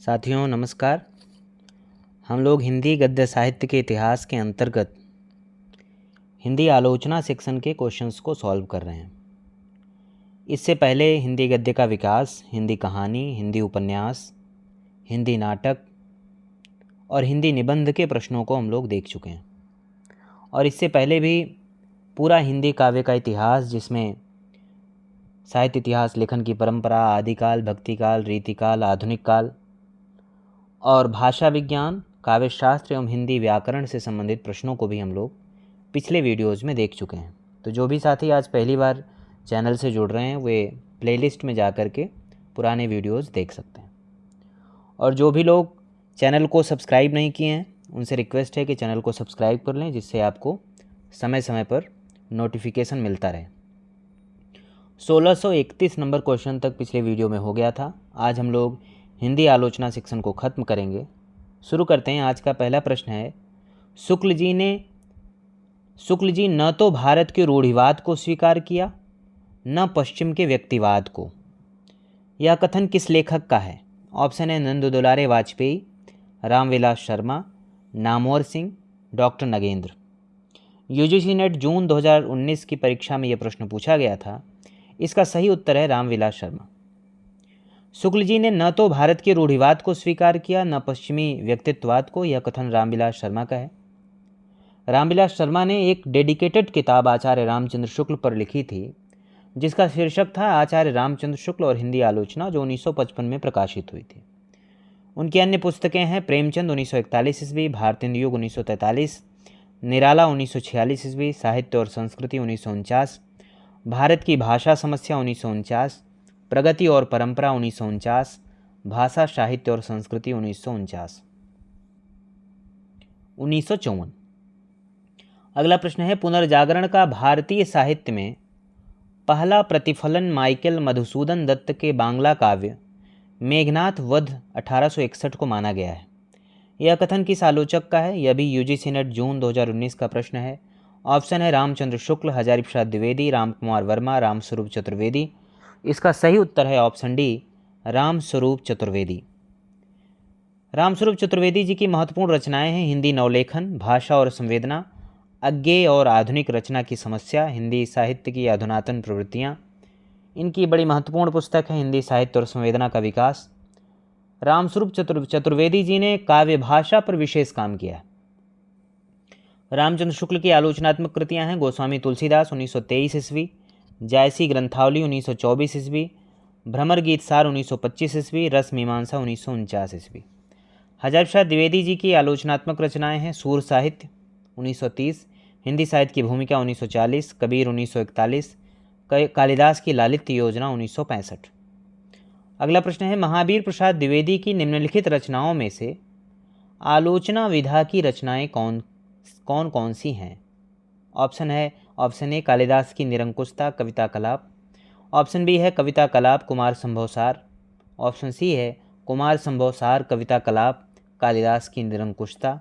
साथियों नमस्कार। हम लोग हिंदी गद्य साहित्य के इतिहास के अंतर्गत हिंदी आलोचना सेक्शन के क्वेश्चंस को सॉल्व कर रहे हैं। इससे पहले हिंदी गद्य का विकास, हिंदी कहानी, हिंदी उपन्यास, हिंदी नाटक और हिंदी निबंध के प्रश्नों को हम लोग देख चुके हैं। और इससे पहले भी पूरा हिंदी काव्य का इतिहास, जिसमें साहित्य इतिहास, लेखन की परंपरा, आदिकाल, भक्तिकाल, रीतिकाल, आधुनिक काल और भाषा विज्ञान, काव्य शास्त्र एवं हिंदी व्याकरण से संबंधित प्रश्नों को भी हम लोग पिछले वीडियोज़ में देख चुके हैं। तो जो भी साथी आज पहली बार चैनल से जुड़ रहे हैं वे प्लेलिस्ट में जा कर के पुराने वीडियोज़ देख सकते हैं। और जो भी लोग चैनल को सब्सक्राइब नहीं किए हैं उनसे रिक्वेस्ट है कि चैनल को सब्सक्राइब कर लें, जिससे आपको समय समय पर नोटिफिकेशन मिलता रहे। 1631 नंबर क्वेश्चन तक पिछले वीडियो में हो गया था। आज हम लोग हिंदी आलोचना सेक्शन को ख़त्म करेंगे। शुरू करते हैं। आज का पहला प्रश्न है, शुक्ल जी न तो भारत के रूढ़िवाद को स्वीकार किया न पश्चिम के व्यक्तिवाद को। यह कथन किस लेखक का है? ऑप्शन है Nand Dulare Vajpeyi, Ramvilas Sharma, Namvar Singh, doctor Nagendra. UGC NET June 2019 की परीक्षा में यह प्रश्न पूछा गया था। इसका सही उत्तर है रामविलास शर्मा। शुक्ल जी ने न तो भारत के रूढ़िवाद को स्वीकार किया न पश्चिमी व्यक्तित्ववाद को। यह कथन रामविलास शर्मा का है। रामविलास शर्मा ने एक डेडिकेटेड किताब आचार्य रामचंद्र शुक्ल पर लिखी थी, जिसका शीर्षक था आचार्य रामचंद्र शुक्ल और हिंदी आलोचना, जो 1955 में प्रकाशित हुई थी। उनकी अन्य पुस्तकें हैं प्रेमचंद 1941 ईस्वी, भारतेंदु युग 1943, निराला 1946 ईस्वी, साहित्य और संस्कृति 1949, भारत की भाषा समस्या 1949, प्रगति और परंपरा 1949, भाषा साहित्य और संस्कृति 1949। 1954। अगला प्रश्न है, पुनर्जागरण का भारतीय साहित्य में पहला प्रतिफलन माइकल मधुसूदन दत्त के बांग्ला काव्य मेघनाथ वध 1861 को माना गया है। यह कथन किस आलोचक का है? यह भी यूजीसी नेट जून 2019 का प्रश्न है। ऑप्शन है रामचंद्र शुक्ल, हजारी प्रसाद द्विवेदी, रामकुमार वर्मा, रामस्वरूप चतुर्वेदी। इसका सही उत्तर है ऑप्शन डी, रामस्वरूप चतुर्वेदी। रामस्वरूप चतुर्वेदी जी की महत्वपूर्ण रचनाएं हैं हिंदी नवलेखन, भाषा और संवेदना, अज्ञेय और आधुनिक रचना की समस्या, हिंदी साहित्य की अधुनातन प्रवृत्तियाँ। इनकी बड़ी महत्वपूर्ण पुस्तक है हिंदी साहित्य और संवेदना का विकास। रामस्वरूप चतुर्वेदी जी ने काव्य भाषा पर विशेष काम किया। रामचंद्र शुक्ल की आलोचनात्मक कृतियाँ हैं गोस्वामी तुलसीदास 1923 ईस्वी, जायसी ग्रंथावली 1924 ईस्वी, भ्रमर गीत सार 1925 ईस्वी, रस मीमांसा 1949 ईस्वी। हजारी प्रसाद द्विवेदी जी की आलोचनात्मक रचनाएं हैं सूर साहित्य 1930, हिंदी साहित्य की भूमिका 1940, कबीर 1941, कालिदास की लालित्य योजना 1965। अगला प्रश्न है, महावीर प्रसाद द्विवेदी की निम्नलिखित रचनाओं में से आलोचना विधा की रचनाएं कौन कौन सी हैं? ऑप्शन ए कालिदास की निरंकुशता कविता कलाप, ऑप्शन बी है कविता कलाप कुमार संभवसार, ऑप्शन सी है कुमार संभवसार कविता कलाप कालिदास की निरंकुशता,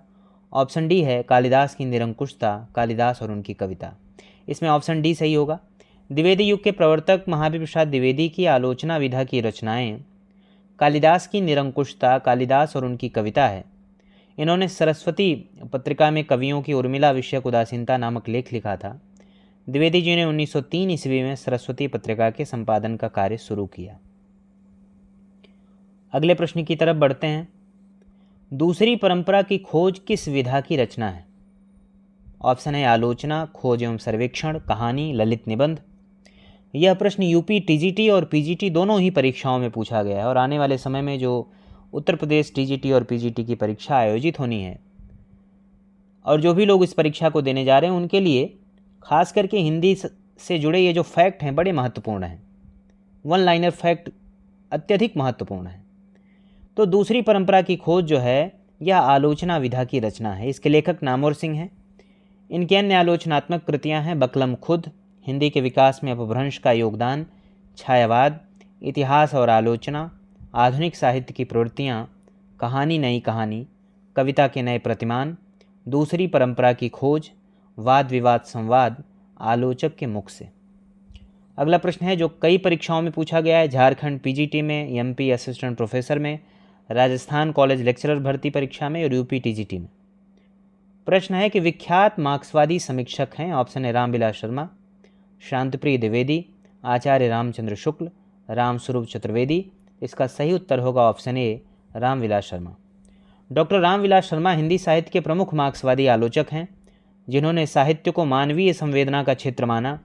ऑप्शन डी है कालिदास की निरंकुशता कालिदास और उनकी कविता। इसमें ऑप्शन डी सही होगा। द्विवेदी युग के प्रवर्तक महावीर प्रसाद द्विवेदी की आलोचना विधा की रचनाएं कालिदास की निरंकुशता कालिदास और उनकी कविता है। इन्होंने सरस्वती पत्रिका में कवियों की उर्मिला विषयक उदासीनता नामक लेख लिखा था। द्विवेदी जी ने 1903 ईस्वी में सरस्वती पत्रिका के संपादन का कार्य शुरू किया। अगले प्रश्न की तरफ बढ़ते हैं। दूसरी परंपरा की खोज किस विधा की रचना है? ऑप्शन है आलोचना, खोज एवं सर्वेक्षण, कहानी, ललित निबंध। यह प्रश्न यूपी टीजीटी और पीजीटी दोनों ही परीक्षाओं में पूछा गया है और आने वाले समय में जो उत्तर प्रदेश टीजीटी और पीजीटी की परीक्षा आयोजित होनी है और जो भी लोग इस परीक्षा को देने जा रहे हैं उनके लिए खास करके हिंदी से जुड़े ये जो फैक्ट हैं बड़े महत्वपूर्ण हैं। वन लाइनर फैक्ट अत्यधिक महत्वपूर्ण है। तो दूसरी परंपरा की खोज जो है यह आलोचना विधा की रचना है। इसके लेखक नामवर सिंह हैं। इनकी अन्य आलोचनात्मक कृतियाँ हैं बकलम खुद, हिंदी के विकास में अपभ्रंश का योगदान, छायावाद, इतिहास और आलोचना, आधुनिक साहित्य की प्रवृत्तियाँ, कहानी नई कहानी, कविता के नए प्रतिमान, दूसरी परंपरा की खोज, वाद विवाद संवाद, आलोचक के मुख से। अगला प्रश्न है जो कई परीक्षाओं में पूछा गया है, झारखंड पीजीटी में, एमपी असिस्टेंट प्रोफेसर में, राजस्थान कॉलेज लेक्चरर भर्ती परीक्षा में और यूपी टीजीटी में। प्रश्न है कि विख्यात मार्क्सवादी समीक्षक हैं। ऑप्शन है रामविलास शर्मा, शांतिप्रिय द्विवेदी, आचार्य रामचंद्र शुक्ल, रामस्वरूप चतुर्वेदी। इसका सही उत्तर होगा ऑप्शन ए रामविलास शर्मा। डॉक्टर रामविलास शर्मा हिंदी साहित्य के प्रमुख मार्क्सवादी आलोचक हैं, जिन्होंने साहित्य को मानवीय संवेदना का क्षेत्र माना,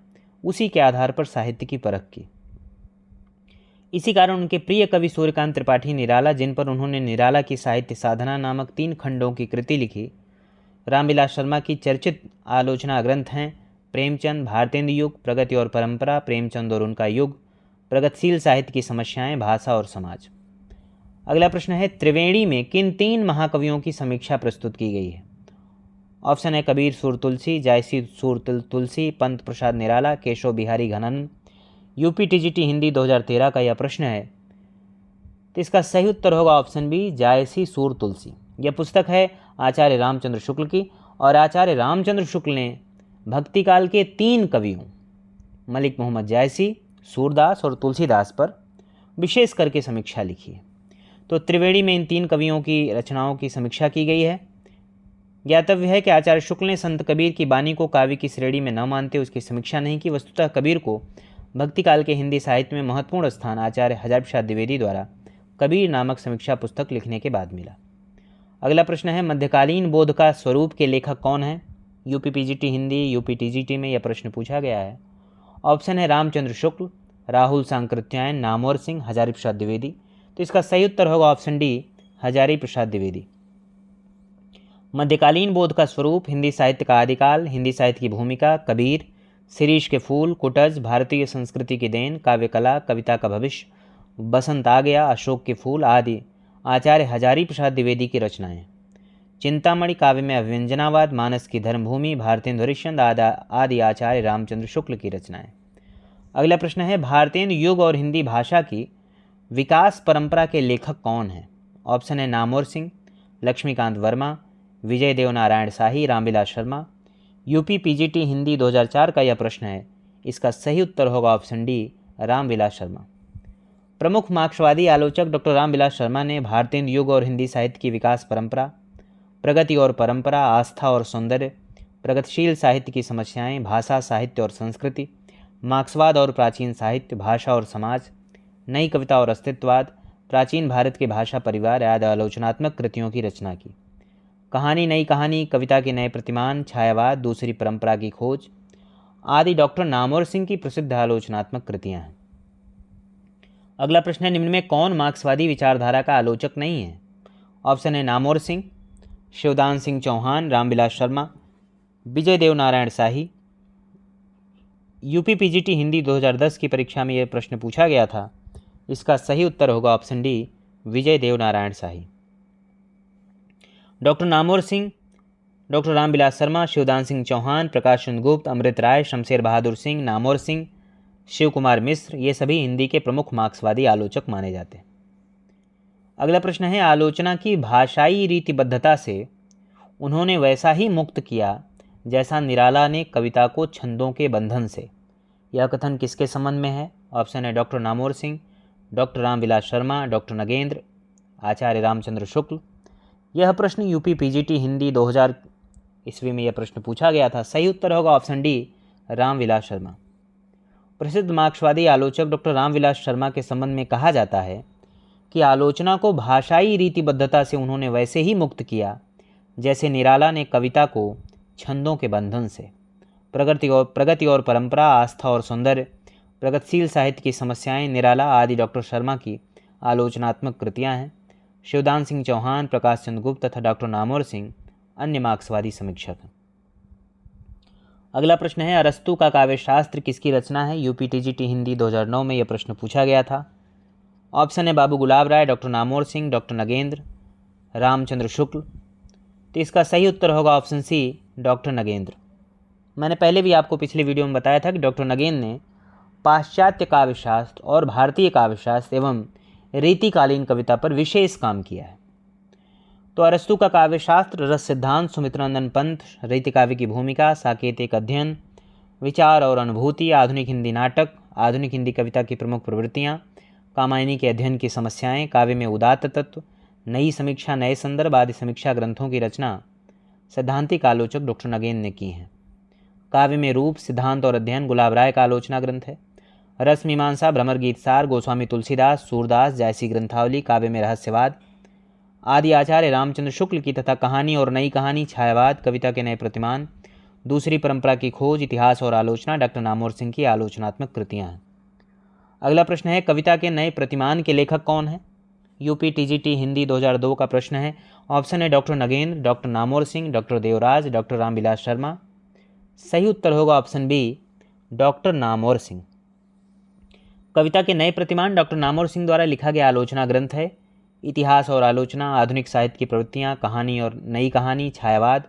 उसी के आधार पर साहित्य की परख की। इसी कारण उनके प्रिय कवि सूर्यकांत त्रिपाठी निराला, जिन पर उन्होंने निराला की साहित्य साधना नामक 3 खंडों की कृति लिखी, रामविलास शर्मा की चर्चित आलोचना ग्रंथ हैं प्रेमचंद, भारतेंदु युग, प्रगति और परंपरा, प्रेमचंद और उनका युग, प्रगतिशील साहित्य की समस्याएं, भाषा और समाज। अगला प्रश्न है त्रिवेणी में किन 3 महाकवियों की समीक्षा प्रस्तुत की गई है। ऑप्शन है कबीर सुर तुलसी, जायसी सुर तुलसी, पंत प्रसाद निराला, केशव बिहारी घनन। यूपी टीजीटी हिंदी 2013 का यह प्रश्न है, तो इसका सही उत्तर होगा ऑप्शन बी जायसी सुर तुलसी। यह पुस्तक है आचार्य रामचंद्र शुक्ल की, और आचार्य रामचंद्र शुक्ल ने भक्तिकाल के 3 कवियों मलिक मोहम्मद जायसी, सूरदास और तुलसीदास पर विशेष करके समीक्षा लिखी है। तो त्रिवेणी में इन 3 कवियों की रचनाओं की समीक्षा की गई है। ज्ञातव्य है कि आचार्य शुक्ल ने संत कबीर की बानी को काव्य की श्रेणी में न मानते उसकी समीक्षा नहीं की। वस्तुतः कबीर को भक्तिकाल के हिंदी साहित्य में महत्वपूर्ण स्थान आचार्य हजार प्रसाद द्विवेदी द्वारा कबीर नामक समीक्षा पुस्तक लिखने के बाद मिला। अगला प्रश्न है मध्यकालीन बोध का स्वरूप के लेखक कौन है। UP PGT Hindi, UP TGT में यह प्रश्न पूछा गया है। ऑप्शन है रामचंद्र शुक्ल, राहुल सांकृत्यायन, नामवर सिंह, हजारी प्रसाद द्विवेदी। तो इसका सही उत्तर होगा ऑप्शन डी हजारी प्रसाद द्विवेदी। मध्यकालीन बोध का स्वरूप, हिंदी साहित्य का आदिकाल, हिंदी साहित्य की भूमिका, कबीर, शिरीष के फूल, कुटज, भारतीय संस्कृति की देन, काव्य कला, कविता का भविष्य, बसंत आ गया, अशोक के फूल आदि आचार्य हजारी प्रसाद द्विवेदी की रचनाएं। चिंतामणि काव्य में अव्यंजनावाद, मानस की धर्मभूमि, भारतेंदु हरिश्चंद्र आदि आचार्य रामचंद्र शुक्ल की रचनाएं। अगला प्रश्न है भारतेंदु युग और हिंदी भाषा की विकास परंपरा के लेखक कौन हैं। ऑप्शन है नामवर सिंह, लक्ष्मीकांत वर्मा, विजय देव नारायण शाही, रामविलास शर्मा। यूपी पीजीटी हिंदी 2004 का यह प्रश्न है। इसका सही उत्तर होगा ऑप्शन डी रामविलास शर्मा। प्रमुख मार्क्सवादी आलोचक डॉक्टर रामविलास शर्मा ने भारतेंदु युग और हिंदी साहित्य की विकास परंपरा, प्रगति और परंपरा, आस्था और सौंदर्य, प्रगतिशील साहित्य की समस्याएं, भाषा, साहित्य और संस्कृति, मार्क्सवाद और प्राचीन साहित्य, भाषा और समाज, नई कविता और अस्तित्ववाद, प्राचीन भारत के भाषा परिवार आदि आलोचनात्मक कृतियों की रचना की। कहानी, नई कहानी, कविता के नए प्रतिमान, छायावाद, दूसरी परंपरा की खोज आदि डॉक्टर नामवर सिंह की प्रसिद्ध आलोचनात्मक कृतियां हैं। अगला प्रश्न है निम्न में कौन मार्क्सवादी विचारधारा का आलोचक नहीं है। ऑप्शन है नामवर सिंह, शिवदान सिंह चौहान, रामविलास शर्मा, विजय देव नारायण शाही। यूपी पीजीटी हिंदी 2010 की परीक्षा में यह प्रश्न पूछा गया था। इसका सही उत्तर होगा ऑप्शन डी विजय देव नारायण शाही। डॉक्टर नामवर सिंह, डॉक्टर रामविलास शर्मा, शिवदान सिंह चौहान, प्रकाश चंद्र गुप्त, अमृत राय, शमशेर बहादुर सिंह, नामवर सिंह, शिव कुमार मिश्र, ये सभी हिंदी के प्रमुख मार्क्सवादी आलोचक माने जाते हैं। अगला प्रश्न है आलोचना की भाषाई रीतिबद्धता से उन्होंने वैसा ही मुक्त किया जैसा निराला ने कविता को छंदों के बंधन से। यह कथन किसके संबंध में है। ऑप्शन है doctor Namvar Singh, doctor Ramvilas Sharma, doctor Nagendra, Acharya Ramchandra Shukla. यह प्रश्न यूपी पीजीटी हिंदी 2000 ईस्वी में यह प्रश्न पूछा गया था। सही उत्तर होगा ऑप्शन डी रामविलास शर्मा। प्रसिद्ध मार्क्सवादी आलोचक डॉक्टर रामविलास शर्मा के संबंध में कहा जाता है कि आलोचना को भाषाई रीतिबद्धता से उन्होंने वैसे ही मुक्त किया जैसे निराला ने कविता को छंदों के बंधन से। प्रगति और परंपरा, आस्था और सौंदर्य, प्रगतिशील साहित्य की समस्याएं, निराला आदि डॉक्टर शर्मा की आलोचनात्मक कृतियां हैं। शिवदान सिंह चौहान, प्रकाश चंद्र गुप्त तथा डॉक्टर नामवर सिंह अन्य मार्क्सवादी समीक्षक हैं। अगला प्रश्न है अरस्तु का काव्यशास्त्र किसकी रचना है। यूपी टीजीटी हिंदी 2009 में यह प्रश्न पूछा गया था। ऑप्शन है बाबू गुलाब राय, डॉक्टर नामवर सिंह, डॉक्टर नगेंद्र, रामचंद्र शुक्ल। तो इसका सही उत्तर होगा ऑप्शन सी डॉक्टर नगेंद्र। मैंने पहले भी आपको पिछले वीडियो में बताया था कि डॉक्टर नगेंद्र ने पाश्चात्य काव्यशास्त्र और भारतीय काव्यशास्त्र एवं रीतिकालीन कविता पर विशेष काम किया है। तो अरस्तु का काव्यशास्त्र, रस सिद्धांत, सुमित्रानंद पंत, रीति काव्य की भूमिका, साकेतिक अध्ययन, विचार और अनुभूति, आधुनिक हिंदी नाटक, आधुनिक हिंदी कविता की प्रमुख प्रवृत्तियाँ, कामायनी के अध्ययन की समस्याएं, काव्य में उदात्त तत्व, नई समीक्षा, नए संदर्भ आदि समीक्षा ग्रंथों की रचना सैद्धांतिक आलोचक डॉक्टर नगेंद्र ने की है। काव्य में रूप, सिद्धांत और अध्ययन गुलाब राय का आलोचना ग्रंथ है। रस मीमांसा, भ्रमर गीत सार गोस्वामी तुलसीदास, सूरदास, जायसी ग्रंथावली, काव्य में रहस्यवाद आदि आचार्य रामचंद्र शुक्ल की तथा कहानी और नई कहानी, छायावाद, कविता के नए प्रतिमान, दूसरी परंपरा की खोज, इतिहास और आलोचना डॉक्टर नामोर सिंह की आलोचनात्मक कृतियां हैं। अगला प्रश्न है, कविता के नए प्रतिमान के लेखक कौन है? यूपी टीजीटी हिंदी 2002 का प्रश्न है। ऑप्शन है doctor Nagendra, doctor Namvar Singh, doctor Devraj, doctor Ramvilas Sharma. सही उत्तर होगा option B, doctor Namvar Singh. कविता के नए प्रतिमान डॉक्टर नामोर सिंह द्वारा लिखा गया आलोचना ग्रंथ है। इतिहास और आलोचना, आधुनिक साहित्य की प्रवृत्तियाँ, कहानी और नई कहानी, छायावाद,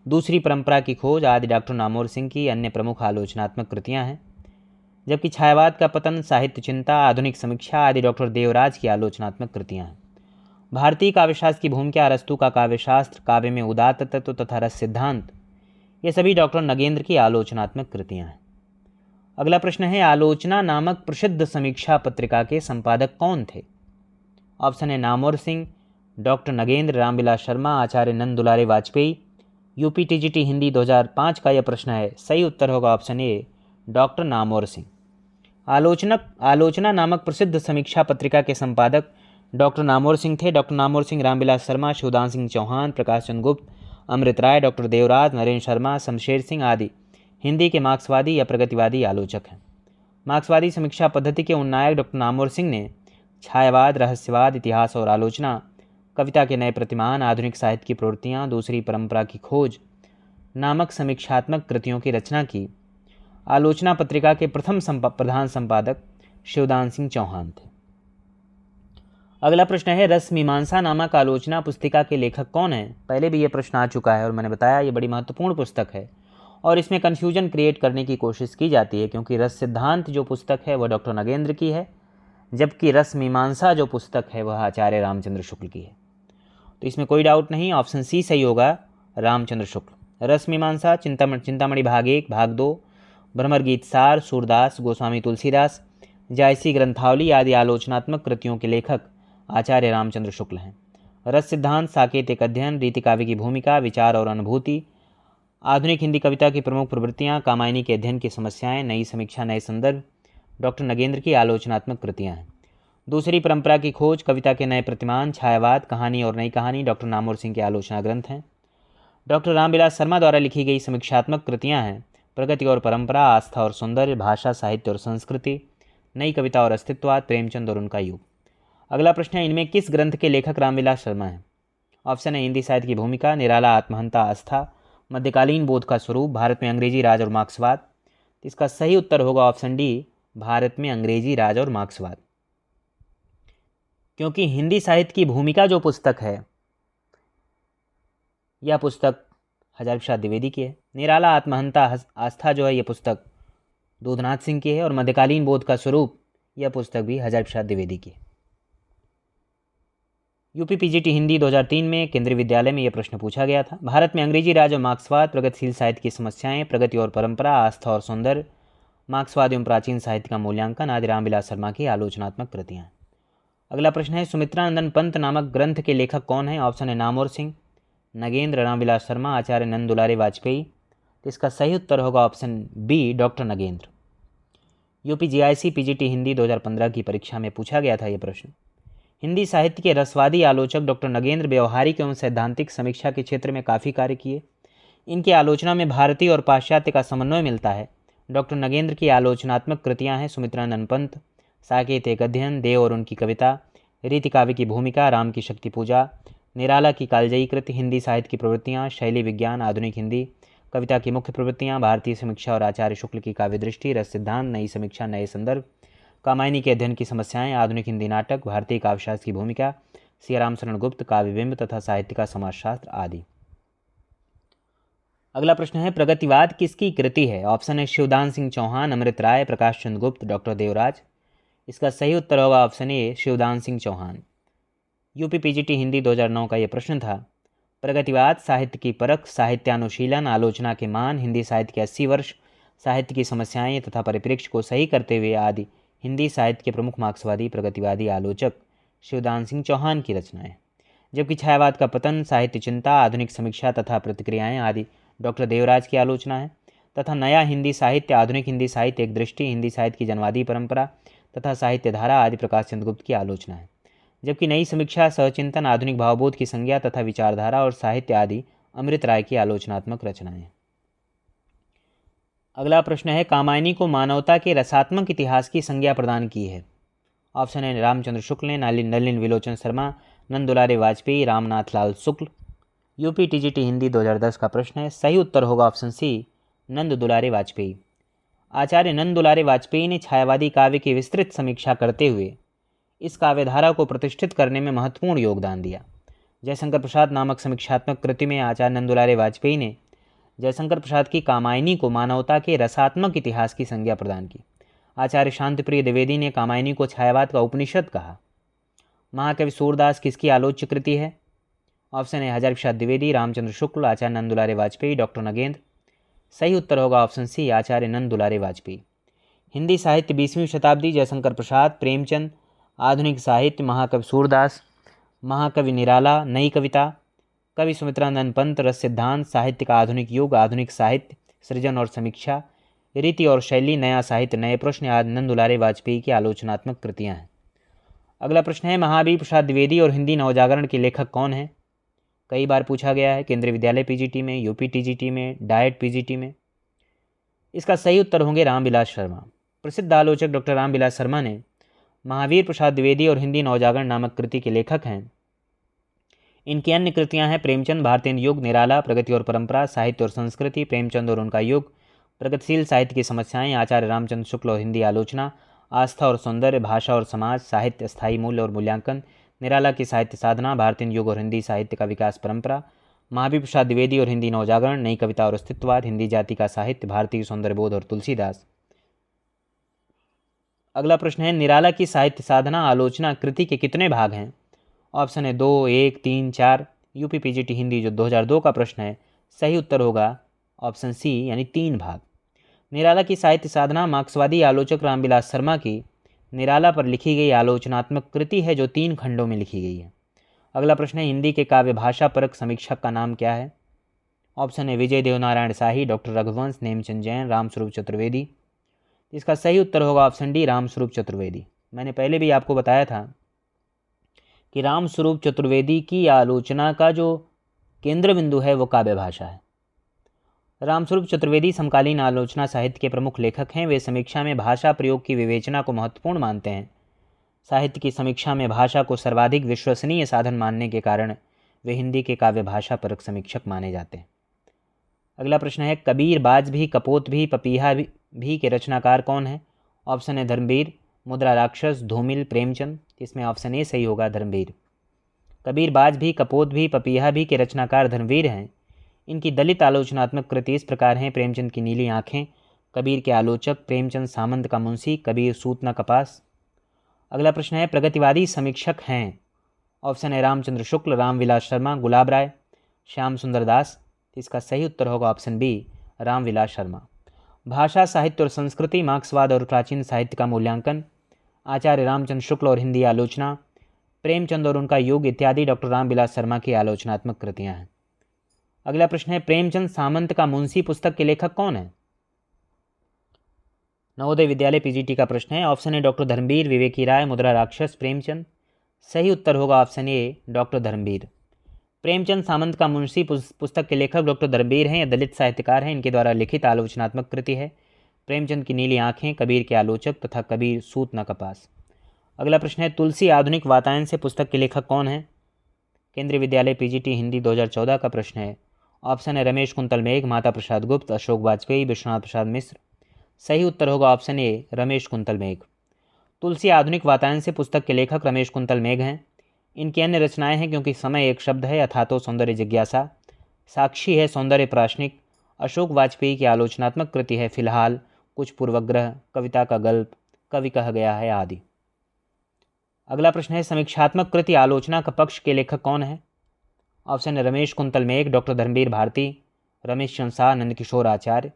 दूसरी परंपरा की खोज आदि डॉक्टर नामोर सिंह की अन्य प्रमुख आलोचनात्मक कृतियाँ हैं। जबकि छायावाद का पतन, साहित्य चिंता, आधुनिक समीक्षा आदि डॉक्टर देवराज की आलोचनात्मक कृतियाँ हैं। भारतीय काव्यशास्त्र की भूमिका, अरस्तु का काव्यशास्त्र, काव्य में उदात्त तत्व तथा रस सिद्धांत, ये सभी डॉक्टर नगेंद्र की आलोचनात्मक कृतियाँ हैं। अगला प्रश्न है, आलोचना नामक प्रसिद्ध समीक्षा पत्रिका के संपादक कौन थे? ऑप्शन है नामोर सिंह, डॉक्टर नगेंद्र, रामविलास शर्मा, आचार्य नंद दुलारे वाजपेयी। यूपी टीजीटी हिंदी 2005 का यह प्रश्न है। सही उत्तर होगा option A, doctor Namvar Singh. आलोचना नामक प्रसिद्ध समीक्षा पत्रिका के संपादक डॉक्टर नामोर सिंह थे। डॉक्टर नामोर सिंह रामविलास शर्मा, शिवदान सिंह चौहान, प्रकाश चंद्र गुप्त, अमृत राय, डॉक्टर देवराज, नरेंद्र शर्मा, शमशेर सिंह आदि हिंदी के मार्क्सवादी या प्रगतिवादी आलोचक हैं। मार्क्सवादी समीक्षा पद्धति के उन नायक डॉक्टर नामोर सिंह ने छायावाद, रहस्यवाद, इतिहास और आलोचना, कविता के नए प्रतिमान, आधुनिक साहित्य की प्रवृत्तियाँ, दूसरी परंपरा की खोज नामक समीक्षात्मक कृतियों की रचना की। आलोचना पत्रिका के प्रथम प्रधान संपादक शिवदान सिंह चौहान थे। अगला प्रश्न है, रस मीमांसा नामक आलोचना पुस्तिका के लेखक कौन है? पहले भी ये प्रश्न आ चुका है और मैंने बताया ये बड़ी महत्वपूर्ण पुस्तक है और इसमें कन्फ्यूजन क्रिएट करने की कोशिश की जाती है, क्योंकि रस सिद्धांत जो पुस्तक है वह डॉक्टर नगेंद्र की है, जबकि रस मीमांसा जो पुस्तक है वह आचार्य रामचंद्र शुक्ल की है। तो इसमें कोई डाउट नहीं, ऑप्शन सी सही होगा, रामचंद्र शुक्ल। रस मीमांसा, चिंतामणि भाग 1, भाग 2, भ्रमर गीत सार, सूरदास, गोस्वामी तुलसीदास, जायसी ग्रंथावली आदि आलोचनात्मक कृतियों के लेखक आचार्य रामचंद्र शुक्ल हैं। रस सिद्धांत, साकेत एक अध्ययन, रीति काव्य की भूमिका, विचार और अनुभूति, आधुनिक हिंदी कविता की प्रमुख प्रवृत्तियाँ, कामायनी के अध्ययन की समस्याएं, नई समीक्षा, नए संदर्भ डॉक्टर नगेंद्र की आलोचनात्मक कृतियाँ हैं। दूसरी परंपरा की खोज, कविता के नए प्रतिमान, छायावाद, कहानी और नई कहानी डॉक्टर नामोर सिंह के आलोचना ग्रंथ हैं। डॉक्टर रामविलास शर्मा द्वारा लिखी गई समीक्षात्मक कृतियाँ हैं प्रगति और परंपरा, आस्था और सौंदर्य, भाषा, साहित्य और संस्कृति, नई कविता और अस्तित्ववाद, प्रेमचंद और उनका युग। अगला प्रश्न है, इनमें किस ग्रंथ के लेखक रामविलास शर्मा हैं? ऑप्शन है हिंदी साहित्य की भूमिका, निराला, आत्महंता, आस्था, मध्यकालीन बोध का स्वरूप, भारत में अंग्रेजी राज और मार्क्सवाद। इसका सही उत्तर होगा ऑप्शन डी, भारत में अंग्रेजी राज और मार्क्सवाद। क्योंकि हिंदी साहित्य की भूमिका जो पुस्तक है यह पुस्तक हजार प्रसाद द्विवेदी की है। निराला, आत्महंता, आस्था जो है यह पुस्तक दूधनाथ सिंह की है और मध्यकालीन बोध का स्वरूप यह पुस्तक भी हजार प्रसाद द्विवेदी की है। यूपी पीजीटी हिंदी 2003 में केंद्रीय विद्यालय में यह प्रश्न पूछा गया था। भारत में अंग्रेजी राज और मार्क्सवाद, प्रगतिशील साहित्य की समस्याएं, प्रगति और परंपरा, आस्था और सौंदर्य, मार्क्सवाद एवं प्राचीन साहित्य का मूल्यांकन आदि रामविलास शर्मा की आलोचनात्मक कृतियां। अगला प्रश्न है, सुमित्रानंदन पंत नामक ग्रंथ के लेखक कौन है? ऑप्शन है नामोर सिंह, नगेंद्र, रामविलास शर्मा, आचार्य नंद दुलारे वाजपेयी। तो इसका सही उत्तर होगा option B, doctor Nagendra. UP GIC PGT Hindi 2015 की परीक्षा में पूछा गया था यह प्रश्न। हिंदी साहित्य के रसवादी आलोचक डॉक्टर नगेंद्र व्यवहारिक एवं सैद्धांतिक समीक्षा के क्षेत्र में काफ़ी कार्य किए। इनकी आलोचना में भारतीय और पाश्चात्य का समन्वय मिलता है। डॉक्टर नगेंद्र की आलोचनात्मक कृतियां हैं सुमित्रानंदन पंत, साकेत एक अध्ययन, देव और उनकी कविता, रीति काव्य की भूमिका, राम की शक्ति पूजा, निराला की कालजयी कृति, हिंदी साहित्य की प्रवृत्तियाँ, शैली विज्ञान, आधुनिक हिंदी कविता की मुख्य प्रवृत्तियाँ, भारतीय समीक्षा और आचार्य शुक्ल की काव्य दृष्टि, रस सिद्धांत, नई समीक्षा, नए संदर्भ, कामायनी के अध्ययन की समस्याएं, आधुनिक हिंदी नाटक, भारतीय काव्यशास्त्र की भूमिका, सियाराम शरण गुप्त, काव्यबिंब तथा साहित्य का समाजशास्त्र आदि। अगला प्रश्न है, प्रगतिवाद किसकी कृति है? ऑप्शन है शिवदान सिंह चौहान, अमृत राय, प्रकाश चंद्र गुप्त, डॉक्टर देवराज। इसका सही उत्तर होगा option A, Shivdan Singh Chauhan. UP PGT Hindi 2009 का यह प्रश्न था। प्रगतिवाद साहित्य की परख, साहित्यानुशीलन, आलोचना के मान, हिंदी साहित्य के 80 वर्ष, साहित्य की समस्याएं तथा परिप्रेक्ष्य को सही करते हुए आदि हिंदी साहित्य के प्रमुख मार्क्सवादी प्रगतिवादी आलोचक शिवदान सिंह चौहान की रचनाएं। जबकि छायावाद का पतन, साहित्य चिंता, आधुनिक समीक्षा तथा प्रतिक्रियाएं आदि डॉक्टर देवराज की आलोचना है। तथा नया हिंदी साहित्य, आधुनिक हिंदी साहित्य, एक दृष्टि, हिंदी साहित्य की जनवादी परंपरा तथा साहित्य धारा आदि प्रकाश चंद्र गुप्त की आलोचना है। जबकि नई समीक्षा, सहचिंतन, आधुनिक भावबोध की संज्ञा तथा विचारधारा और साहित्य आदि अमृत राय की आलोचनात्मक रचनाएं। अगला प्रश्न है, कामायनी को मानवता के रसात्मक इतिहास की संज्ञा प्रदान की है। ऑप्शन है रामचंद्र शुक्ल ने, नलिन विलोचन शर्मा, नंद दुलारे वाजपेयी, रामनाथ लाल शुक्ल। यूपी टीजीटी हिंदी 2010 का प्रश्न है। सही उत्तर होगा ऑप्शन सी, नंद दुलारे वाजपेयी। आचार्य नंद दुलारे वाजपेयी ने छायावादी काव्य की विस्तृत समीक्षा करते हुए इस काव्यधारा को प्रतिष्ठित करने में महत्वपूर्ण योगदान दिया। जयशंकर प्रसाद नामक समीक्षात्मक कृति में आचार्य नंद दुलारे वाजपेयी ने जयशंकर प्रसाद की कामायनी को मानवता के रसात्मक इतिहास की संज्ञा प्रदान की। आचार्य शांतिप्रिय द्विवेदी ने कामायनी को छायावाद का उपनिषद कहा। महाकवि सूरदास किसकी आलोच्य कृति है? ऑप्शन है हजारी प्रसाद द्विवेदी, रामचंद्र शुक्ल, आचार्य नंद दुलारे वाजपेयी, डॉक्टर नगेंद्र। सही उत्तर होगा ऑप्शन सी, आचार्य नंद दुलारे वाजपेयी। हिंदी साहित्य 20वीं शताब्दी, जयशंकर प्रसाद, प्रेमचंद। आधुनिक साहित्य, महाकवि सूरदास, महाकवि निराला, नई कविता, कवि सुमित्रानंद पंत, रस सिद्धांत, साहित्य का आधुनिक युग, आधुनिक साहित्य, सृजन और समीक्षा, रीति और शैली, नया साहित्य, नए प्रश्न आदि नंद दुलारे वाजपेयी की आलोचनात्मक कृतियाँ हैं। अगला प्रश्न है, महावीर प्रसाद द्विवेदी और हिंदी नवजागरण के लेखक कौन हैं? कई बार पूछा गया है, केंद्रीय विद्यालय पीजीटी में, यूपी टीजीटी में, डाइट पीजीटी में। इसका सही उत्तर होंगे रामविलास शर्मा। प्रसिद्ध आलोचक डॉक्टर रामविलास शर्मा ने महावीर प्रसाद द्विवेदी और हिंदी नवजागरण नामक कृति के लेखक हैं। इनकी अन्य कृतियां हैं प्रेमचंद, भारतीय युग, निराला, प्रगति और परंपरा, साहित्य और संस्कृति, प्रेमचंद और उनका युग, प्रगतिशील साहित्य की समस्याएं, आचार्य रामचंद्र शुक्ल और हिंदी आलोचना, आस्था और सौंदर्य, भाषा और समाज, साहित्य, स्थायी मूल्य और मूल्यांकन, निराला की साहित्य साधना, भारतीय युग और हिंदी साहित्य का विकास परंपरा, महावीर प्रसाद द्विवेदी और हिंदी नवजागरण, नई कविता और अस्तित्ववाद, हिंदी जाति का साहित्य, भारतीय सौंदर्यबोध और तुलसीदास। अगला प्रश्न है, निराला की साहित्य साधना आलोचना कृति के कितने भाग हैं? ऑप्शन है 2, 1, 3, 4। यूपी पीजीटी हिंदी जो 2002 का प्रश्न है, सही उत्तर होगा ऑप्शन सी यानी 3 भाग। निराला की साहित्य साधना मार्क्सवादी आलोचक रामविलास शर्मा की निराला पर लिखी गई आलोचनात्मक कृति है जो 3 खंडों में लिखी गई है। अगला प्रश्न है, हिंदी के काव्य भाषा परक समीक्षक का नाम क्या है? ऑप्शन है विजय देवनारायण शाही, डॉक्टर रघुवंश, नेमचंद जैन, रामस्वरूप चतुर्वेदी। इसका सही उत्तर होगा ऑप्शन डी, रामस्वरूप चतुर्वेदी। मैंने पहले भी आपको बताया था कि रामस्वरूप चतुर्वेदी की आलोचना का जो केंद्र बिंदु है वो काव्य भाषा है। रामस्वरूप चतुर्वेदी समकालीन आलोचना साहित्य के प्रमुख लेखक हैं। वे समीक्षा में भाषा प्रयोग की विवेचना को महत्वपूर्ण मानते हैं। साहित्य की समीक्षा में भाषा को सर्वाधिक विश्वसनीय साधन मानने के कारण वे हिंदी के काव्य भाषा परक समीक्षक माने जाते हैं। अगला प्रश्न है, कबीर, बाज भी, कपोत भी, पपीहा भी के रचनाकार कौन है? ऑप्शन है धर्मवीर, मुद्रा राक्षस, धूमिल, प्रेमचंद। इसमें ऑप्शन ए सही होगा, धर्मवीर। कबीर, बाज भी, कपोत भी, पपीहा भी के रचनाकार धर्मवीर हैं। इनकी दलित आलोचनात्मक कृति इस प्रकार हैं: प्रेमचंद की नीली आँखें, कबीर के आलोचक, प्रेमचंद सामंत का मुंशी, कबीर सूत न कपास। अगला प्रश्न है, प्रगतिवादी समीक्षक हैं। ऑप्शन है रामचंद्र शुक्ल, रामविलास शर्मा, गुलाब राय, श्याम सुंदर दास। इसका सही उत्तर होगा ऑप्शन बी, रामविलास शर्मा। भाषा, साहित्य और संस्कृति, मार्क्सवाद और प्राचीन साहित्य का मूल्यांकन, आचार्य रामचंद्र शुक्ल और हिंदी आलोचना, प्रेमचंद और उनका युग इत्यादि डॉक्टर रामविलास शर्मा की आलोचनात्मक कृतियाँ हैं। अगला प्रश्न है, प्रेमचंद सामंत का मुंशी पुस्तक के लेखक कौन है? नवोदय विद्यालय पीजीटी का प्रश्न है। ऑप्शन है डॉक्टर धर्मवीर, विवेकी राय, मुद्रा राक्षस, प्रेमचंद। सही उत्तर होगा option A, doctor Dharmveer. Premchand सामंत का मुंशी पुस्तक के लेखक डॉक्टर धर्मवीर हैं। यह दलित साहित्यकार हैं। इनके द्वारा लिखित आलोचनात्मक कृति है प्रेमचंद की नीली आँखें, कबीर के आलोचक तथा कबीर सूत न कपास। अगला प्रश्न है, तुलसी आधुनिक वातायन से पुस्तक के लेखक कौन है? केंद्रीय विद्यालय पीजीटी हिंदी 2014 का प्रश्न है। ऑप्शन है रमेश कुंतल मेघ, माता प्रसाद गुप्त, अशोक वाजपेयी, विश्वनाथ प्रसाद मिश्र। सही उत्तर होगा ऑप्शन ए, रमेश कुंतल मेघ। तुलसी आधुनिक वातायन से पुस्तक के लेखक रमेश कुंतल मेघ हैं। इनकी अन्य रचनाएं हैं क्योंकि समय एक शब्द है, अथातो सौंदर्य जिज्ञासा, साक्षी है सौंदर्य प्राशनिक, अशोक वाजपेयी की आलोचनात्मक कृति है फिलहाल, कुछ पूर्वग्रह, कविता का गल्प, कवि कहा गया है आदि। अगला प्रश्न है, समीक्षात्मक कृति आलोचना का पक्ष के लेखक कौन है? ऑप्शन है रमेश कुंतल मेघ, डॉक्टर धर्मवीर भारती, रमेश चंद्र शाह, नंदकिशोर आचार्य।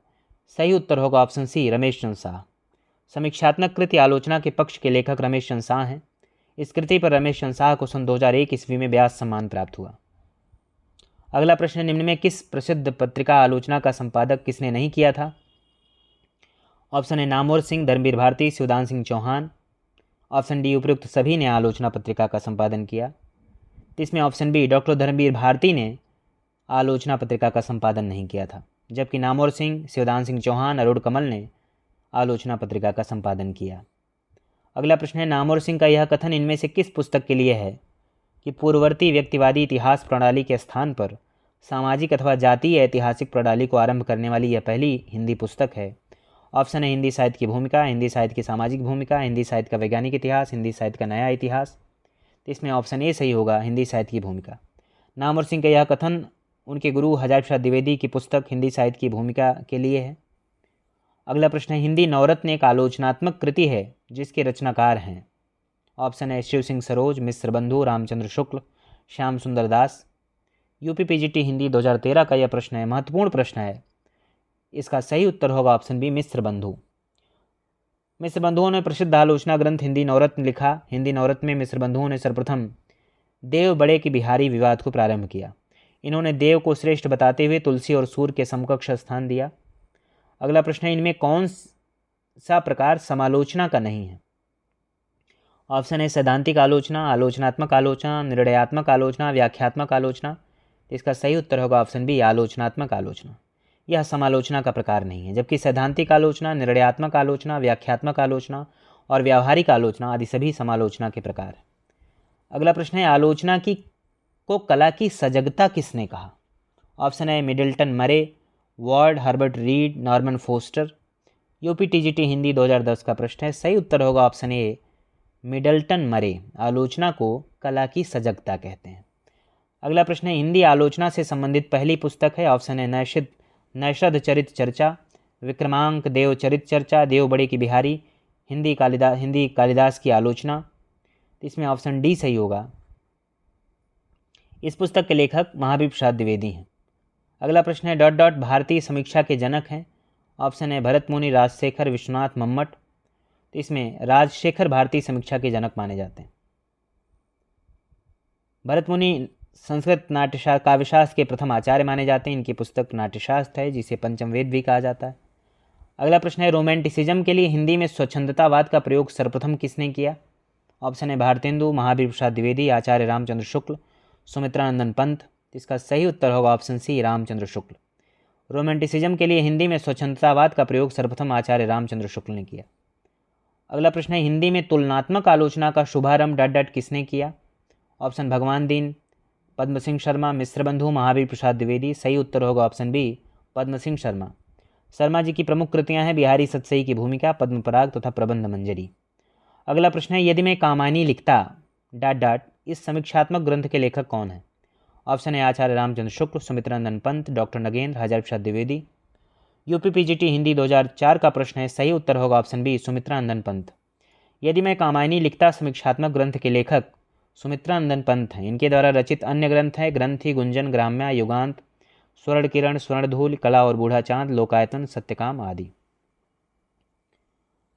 सही उत्तर होगा ऑप्शन सी, रमेश चंद्र शाह। समीक्षात्मक कृति आलोचना के पक्ष के लेखक रमेश चंद्र शाह हैं। इस कृति पर रमेश चंद्र शाह को सन 2001 ईस्वी में व्यास सम्मान प्राप्त हुआ। अगला प्रश्न है, निम्न में किस प्रसिद्ध पत्रिका आलोचना का संपादक किसने नहीं किया था? ऑप्शन है नामवर सिंह, धर्मवीर भारती, शिवदान सिंह चौहान। ऑप्शन डी उपयुक्त सभी ने आलोचना पत्रिका का संपादन किया। तो इसमें option B doctor Dharamvir Bharati ने आलोचना पत्रिका का संपादन नहीं किया था, जबकि नामवर सिंह, शिवदान सिंह चौहान, अरुण कमल ने आलोचना पत्रिका का संपादन किया। अगला प्रश्न है, नामवर सिंह का यह कथन इनमें से किस पुस्तक के लिए है कि पूर्ववर्ती व्यक्तिवादी इतिहास प्रणाली के स्थान पर सामाजिक अथवा जातीय ऐतिहासिक प्रणाली को आरंभ करने वाली यह पहली हिंदी पुस्तक है? ऑप्शन है हिंदी साहित्य की भूमिका, हिंदी साहित्य की सामाजिक भूमिका, हिंदी साहित्य का वैज्ञानिक इतिहास, हिंदी साहित्य का नया इतिहास। तो इसमें ऑप्शन ए सही होगा, हिंदी साहित्य की भूमिका। नामवर सिंह का यह कथन उनके गुरु हजारी प्रसाद द्विवेदी की पुस्तक हिंदी साहित्य की भूमिका के लिए है। अगला प्रश्न है, हिंदी नवरत्न एक आलोचनात्मक कृति है जिसके रचनाकार हैं? ऑप्शन है शिव सिंह सरोज, मिश्र बंधु, रामचंद्र शुक्ल, श्याम सुंदर दास। यूपी पीजीटी हिंदी 2013 का यह प्रश्न है, महत्वपूर्ण प्रश्न है। इसका सही उत्तर होगा ऑप्शन बी, मिश्र बंधु। मिश्र बंधुओं ने प्रसिद्ध आलोचना ग्रंथ हिंदी नवरत्न लिखा। हिंदी नवरत्न में मिश्र बंधुओं ने सर्वप्रथम देव बड़े की बिहारी विवाद को प्रारंभ किया। इन्होंने देव को श्रेष्ठ बताते हुए तुलसी और सूर्य के समकक्ष स्थान दिया। अगला प्रश्न है, इनमें कौन सा प्रकार समालोचना का नहीं है? ऑप्शन है सैद्धांतिक आलोचना, आलोचनात्मक आलोचना, निर्णयात्मक आलोचना, व्याख्यात्मक आलोचना। इसका सही उत्तर होगा ऑप्शन बी, आलोचनात्मक आलोचना। यह समालोचना का प्रकार नहीं है, जबकि सैद्धांतिक आलोचना, निर्णयात्मक आलोचना, व्याख्यात्मक आलोचना और व्यावहारिक आलोचना आदि सभी समालोचना के प्रकार हैं। अगला प्रश्न है, आलोचना को कला की सजगता किसने कहा? ऑप्शन है Middleton Murry, Ward Herbert Read, Norman Foster. UP TGT Hindi 2010 का प्रश्न है, सही उत्तर होगा ऑप्शन ए, मिडल्टन मरे आलोचना को कला की सजगता कहते हैं। अगला प्रश्न है, हिंदी आलोचना से संबंधित पहली पुस्तक है। ऑप्शन है नैषध चरित चर्चा, विक्रमांक देव चरित चर्चा, देव बड़े की बिहारी, हिंदी कालिदास की आलोचना। इसमें ऑप्शन डी सही होगा। इस पुस्तक के लेखक महावीर प्रसाद द्विवेदी हैं। अगला प्रश्न है भारतीय समीक्षा के जनक हैं। ऑप्शन है भरत मुनि, राजशेखर, विश्वनाथ मम्मट। तो इसमें राजशेखर भारतीय समीक्षा के जनक माने जाते हैं। भरत मुनि संस्कृत नाट्यशास्त्र काव्यशास्त्र के प्रथम आचार्य माने जाते हैं। इनकी पुस्तक नाट्यशास्त्र है, जिसे पंचम वेद भी कहा जाता है। अगला प्रश्न है, रोमांटिसिज्म के लिए हिंदी में स्वच्छंदतावाद का प्रयोग सर्वप्रथम किसने किया? ऑप्शन है भारतेंदु, महावीर प्रसाद द्विवेदी, आचार्य रामचंद्र शुक्ल, सुमित्रानंदन पंत। इसका सही उत्तर होगा option C, Ramchandra Shukla. Romanticism के लिए हिंदी में स्वच्छंदतावाद का प्रयोग सर्वप्रथम आचार्य रामचंद्र शुक्ल ने किया। अगला प्रश्न है, हिंदी में तुलनात्मक आलोचना का शुभारंभ किसने किया? ऑप्शन भगवान दीन, पद्म सिंह शर्मा, मिश्र बंधु, महावीर प्रसाद द्विवेदी। सही उत्तर होगा ऑप्शन बी, पद्म सिंह शर्मा। शर्मा जी की प्रमुख कृतियां हैं बिहारी सतसई की भूमिका, पद्म पराग तथा प्रबंध मंजरी। अगला प्रश्न है, यदि मैं कामायनी लिखता इस समीक्षात्मक ग्रंथ के लेखक कौन है? ऑप्शन है आचार्य रामचंद्र शुक्ल, Sumitranandan Pant, doctor Nagendra, Hazari Prasad Dwivedi. UP PGT Hindi 2004 का प्रश्न है, सही उत्तर होगा ऑप्शन बी, सुमित्रानंदन पंत। यदि मैं कामायनी लिखता समीक्षात्मक ग्रंथ के लेखक सुमित्रानंदन पंत हैं। इनके द्वारा रचित अन्य ग्रंथ हैं ग्रंथि, गुंजन, ग्राम्या, युगांत, स्वर्ण किरण, स्वर्णधूल, कला और बूढ़ा चांद, लोकायतन, सत्यकाम आदि।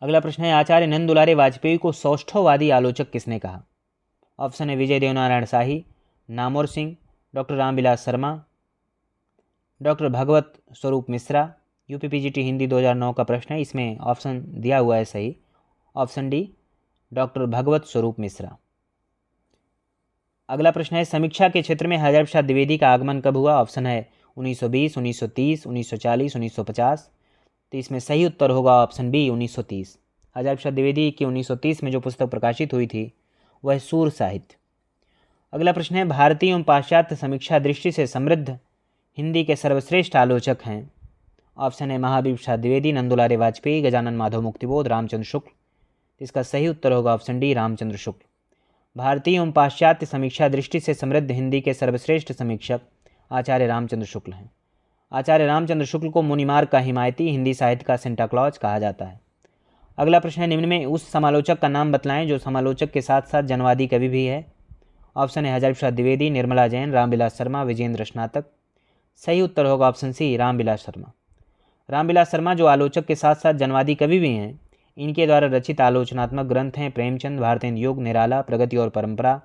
अगला प्रश्न है, आचार्य नंद दुलारे वाजपेयी को सौष्ठववादी आलोचक किसने कहा? ऑप्शन है विजय देवनारायण शाही, नामवर सिंह, डॉक्टर रामविलास शर्मा, डॉक्टर भगवत स्वरूप मिश्रा। यूपी पीजीटी हिंदी 2009 का प्रश्न है, इसमें ऑप्शन दिया हुआ है सही, ऑप्शन डी, डॉक्टर भगवत स्वरूप मिश्रा। अगला प्रश्न है, समीक्षा के क्षेत्र में हजारी प्रसाद द्विवेदी का आगमन कब हुआ? ऑप्शन है 1920, 1930, 1940, 1950। तो इसमें सही उत्तर होगा ऑप्शन बी, 1930। हजारी प्रसाद द्विवेदी की 1930 में जो पुस्तक प्रकाशित हुई थी वह सूर साहित्य। अगला प्रश्न है, भारतीय एवं पाश्चात्य समीक्षा दृष्टि से समृद्ध हिंदी के सर्वश्रेष्ठ आलोचक हैं। ऑप्शन है महावीर प्रसाद द्विवेदी, नंद दुलारे वाजपेयी, गजानन माधव मुक्तिबोध, रामचंद्र शुक्ल। इसका सही उत्तर होगा ऑप्शन डी, रामचंद्र शुक्ल। भारतीय एवं पाश्चात्य समीक्षा दृष्टि से समृद्ध हिंदी के सर्वश्रेष्ठ समीक्षक आचार्य रामचंद्र शुक्ल हैं। आचार्य रामचंद्र शुक्ल को मुनिमार्ग का हिमायती, हिंदी साहित्य का सेंटा क्लॉज कहा जाता है। अगला प्रश्न है, निम्न में उस समालोचक का नाम बतलाएं जो समालोचक के साथ साथ जनवादी कवि भी है। ऑप्शन है हजारी प्रसाद द्विवेदी, निर्मला जैन, रामविलास शर्मा, विजेंद्र स्नातक। सही उत्तर होगा ऑप्शन सी, रामविलास शर्मा। रामविलास शर्मा जो आलोचक के साथ साथ जनवादी कवि भी हैं, इनके द्वारा रचित आलोचनात्मक ग्रंथ हैं प्रेमचंद, भारतेंदु युग, निराला, प्रगति और परंपरा,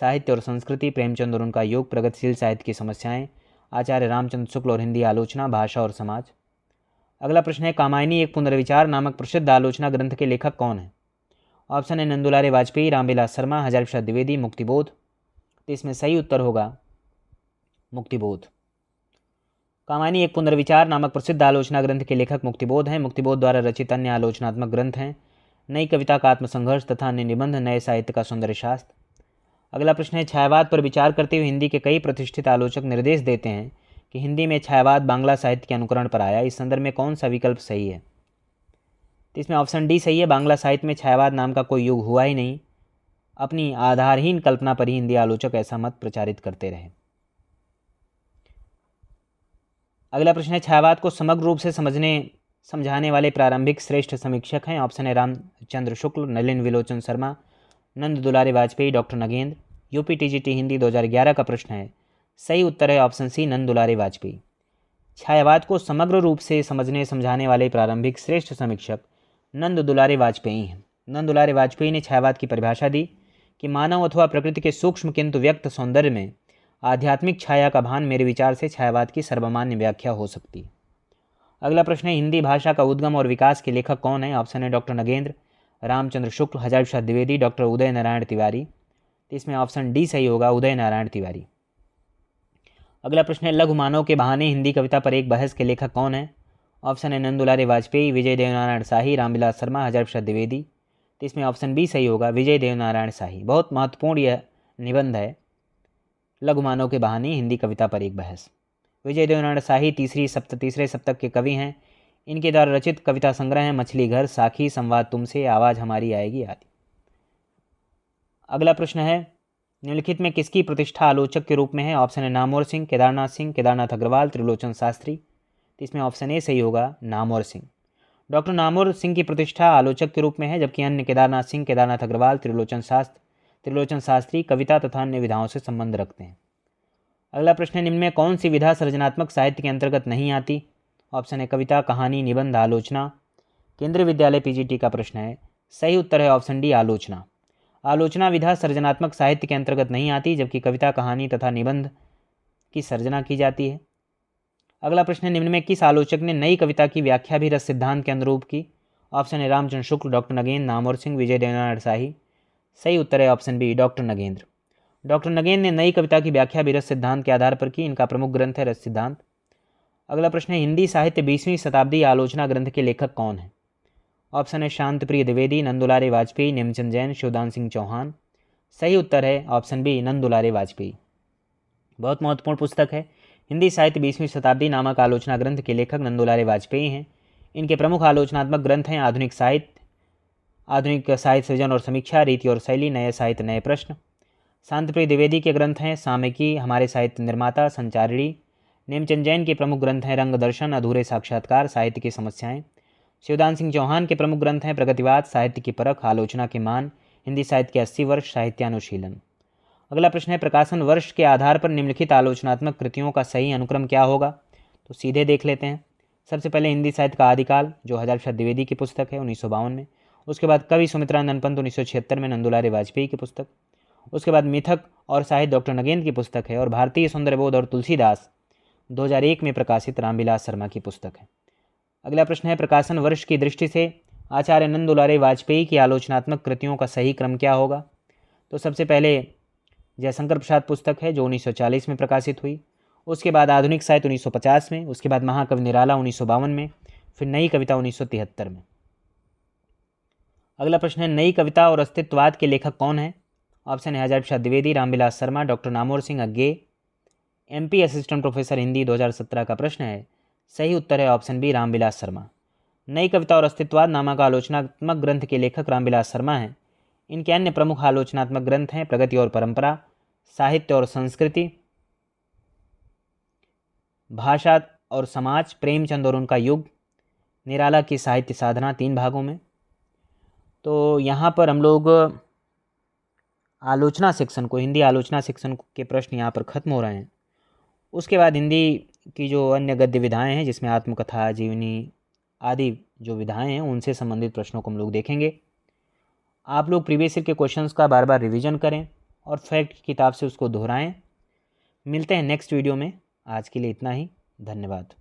साहित्य और संस्कृति, प्रेमचंद और उनका युग, प्रगतिशील साहित्य की समस्याएं, आचार्य रामचंद्र शुक्ल और हिंदी आलोचना, भाषा और समाज। अगला प्रश्न है कामायनी एक पुनर्विचार नामक प्रसिद्ध आलोचना ग्रंथ के लेखक कौन है? ऑप्शन है नंदुलारे वाजपेयी, रामविलास शर्मा, हजार प्रसाद द्विवेदी, मुक्तिबोध। तो इसमें सही उत्तर होगा मुक्तिबोध। कामायनी एक पुनर्विचार नामक प्रसिद्ध आलोचना ग्रंथ के लेखक मुक्तिबोध हैं। मुक्तिबोध द्वारा रचित अन्य आलोचनात्मक ग्रंथ हैं नई कविता का आत्मसंघर्ष तथा अन्य निबंध, नए साहित्य का सौंदर्य शास्त्र। अगला प्रश्न है छायावाद पर विचार करते हुए हिंदी के कई प्रतिष्ठित आलोचक निर्देश देते हैं कि हिंदी में छायावाद बांग्ला साहित्य के अनुकरण पर आया। इस संदर्भ में कौन सा विकल्प सही है? तो इसमें ऑप्शन डी सही है। बांग्ला साहित्य में छायावाद नाम का कोई युग हुआ ही नहीं। अपनी आधारहीन कल्पना पर ही हिंदी आलोचक ऐसा मत प्रचारित करते रहे। अगला प्रश्न है छायावाद को समग्र रूप से समझाने वाले प्रारंभिक श्रेष्ठ समीक्षक हैं। ऑप्शन है रामचंद्र शुक्ल, नलिन विलोचन शर्मा, नंद Dulare Vajpayee, doctor Nagendra. UP TGT Hindi 2011 का प्रश्न है। सही उत्तर है ऑप्शन सी नंद दुलारे वाजपेयी। छायावाद को समग्र रूप से समझाने वाले प्रारंभिक श्रेष्ठ समीक्षक नंद दुलारे वाजपेयी हैं। नंद दुलारे वाजपेयी ने छायावाद की परिभाषा दी कि मानव अथवा प्रकृति के सूक्ष्म किंतु व्यक्त सौंदर्य में आध्यात्मिक छाया का भान मेरे विचार से छायावाद की सर्वमान्य व्याख्या हो सकती है। अगला प्रश्न है हिंदी भाषा का उद्गम और विकास के लेखक कौन है? ऑप्शन है डॉक्टर नगेंद्र, रामचंद्र शुक्ल, हजार प्रसाद द्विवेदी, डॉक्टर उदय नारायण तिवारी। तो इसमें ऑप्शन डी सही होगा, उदय नारायण तिवारी। अगला प्रश्न है लघु मानव के बहाने हिंदी कविता पर एक बहस के लेखक कौन है? ऑप्शन है नंद दुलारे वाजपेयी, विजय देवनारायण शाही, रामविलास शर्मा, हजार प्रसाद द्विवेदी। तो इसमें ऑप्शन बी सही होगा, विजय देवनारायण शाही। बहुत महत्वपूर्ण यह निबंध है, लघु मानव के बहाने हिंदी कविता पर एक बहस। विजय देवनारायण शाही तीसरे सप्तक के कवि हैं। इनके द्वारा रचित कविता संग्रह हैं मछली घर, साखी, संवाद तुमसे, आवाज़ हमारी आएगी आदि। अगला प्रश्न है निम्नलिखित में किसकी प्रतिष्ठा आलोचक के रूप में है? ऑप्शन है नामवर सिंह, केदारनाथ अग्रवाल, त्रिलोचन शास्त्री। तो इसमें ऑप्शन ए सही होगा, नामवर सिंह। डॉक्टर नामवर सिंह की प्रतिष्ठा आलोचक के रूप में है, जबकि अन्य केदारनाथ सिंह, केदारनाथ अग्रवाल, त्रिलोचन शास्त्री कविता तथा अन्य विधाओं से संबंध रखते हैं। अगला प्रश्न है निम्न में कौन सी विधा सृजनात्मक साहित्य के अंतर्गत नहीं आती? ऑप्शन है कविता, कहानी, निबंध, आलोचना। केंद्रीय विद्यालय पीजीटी का प्रश्न है। सही उत्तर है ऑप्शन डी आलोचना। आलोचना विधा सृजनात्मक साहित्य के अंतर्गत नहीं आती, जबकि कविता, कहानी तथा निबंध की सर्जना की जाती है। अगला प्रश्न है निम्न में किस आलोचक ने नई कविता की व्याख्या भी रस सिद्धांत के अनुरूप की? ऑप्शन है रामचंद्र शुक्ल, डॉक्टर नगेंद्र, नामवर सिंह, विजय देवनारायण शाही। सही उत्तर है option B doctor Nagendra. Doctor Nagendra ने नई कविता की व्याख्या भी रस सिद्धांत के आधार पर की। इनका प्रमुख ग्रंथ है रस सिद्धांत। अगला प्रश्न है हिंदी साहित्य 20वीं शताब्दी आलोचना ग्रंथ के लेखक कौन है? ऑप्शन है शांतप्रिय द्विवेदी, नंदुलारे वाजपेयी, नेमचंद जैन, शिवदान सिंह चौहान। सही उत्तर है ऑप्शन बी नंदुलारे वाजपेयी। बहुत महत्वपूर्ण पुस्तक है। हिंदी साहित्य 20वीं शताब्दी नामक आलोचना ग्रंथ के लेखक नंदुलारे वाजपेयी हैं। इनके प्रमुख आलोचनात्मक ग्रंथ हैं आधुनिक साहित्य सृजन और समीक्षा, रीति और शैली, नए साहित्य नए प्रश्न। शांतप्रिय द्विवेदी के ग्रंथ हैं सामयिकी, हमारे साहित्य निर्माता, संचारिणी। नेमचंद जैन के प्रमुख ग्रंथ हैं रंग दर्शन, अधूरे साक्षात्कार, साहित्य की समस्याएं। शिवदान सिंह चौहान के प्रमुख ग्रंथ हैं प्रगतिवाद, साहित्य की परख, आलोचना के मान, हिंदी साहित्य के 80 वर्ष, साहित्यानुशीलन। अगला प्रश्न है प्रकाशन वर्ष के आधार पर निम्नलिखित आलोचनात्मक कृतियों का सही अनुक्रम क्या होगा? तो सीधे देख लेते हैं। सबसे पहले हिंदी साहित्य का आदिकाल, जो हजार प्रसाद द्विवेदी की पुस्तक है 1952 में। उसके बाद कवि सुमित्रानंद पंत 1976 में, नंदुलारे वाजपेयी की पुस्तक। उसके बाद मिथक और साहित्य डॉक्टर नगेंद्र की पुस्तक है, और भारतीय सौंदर्यबोध और तुलसीदास 2001 में प्रकाशित रामविलास शर्मा की पुस्तक है। अगला प्रश्न है प्रकाशन वर्ष की दृष्टि से आचार्य नंद दुलारे वाजपेयी की आलोचनात्मक कृतियों का सही क्रम क्या होगा? तो सबसे पहले जयशंकर प्रसाद पुस्तक है जो 1940 में प्रकाशित हुई। उसके बाद आधुनिक साहित्य 1950 में। उसके बाद महाकवि निराला 1952 में। फिर नई कविता 1973 में। अगला प्रश्न है नई कविता और अस्तित्ववाद के लेखक कौन है? ऑप्शन है हजार प्रसाद द्विवेदी, रामविलास शर्मा, डॉक्टर नामवर सिंह अग्गे। एमपी असिस्टेंट प्रोफेसर हिंदी 2017 का प्रश्न है। सही उत्तर है ऑप्शन बी रामविलास शर्मा। नई कविता और अस्तित्ववाद नामक आलोचनात्मक ग्रंथ के लेखक रामविलास शर्मा हैं। इनके अन्य प्रमुख आलोचनात्मक ग्रंथ हैं प्रगति और परंपरा, साहित्य और संस्कृति, भाषा और समाज, प्रेमचंद और उनका युग, निराला की साहित्य साधना 3 भागों में। तो यहाँ पर हम लोग आलोचना सेक्शन को, हिंदी आलोचना सेक्शन के प्रश्न यहाँ पर ख़त्म हो रहे हैं। उसके बाद हिंदी की जो अन्य गद्य विधाएँ हैं जिसमें आत्मकथा, जीवनी, आदि जो विधाएं हैं उनसे संबंधित प्रश्नों को हम लोग देखेंगे। आप लोग प्रीवियस ईयर के क्वेश्चंस का बार बार रिवीजन करें और फैक्ट किताब से उसको दोहराएं। मिलते हैं नेक्स्ट वीडियो में। आज के लिए इतना ही। धन्यवाद।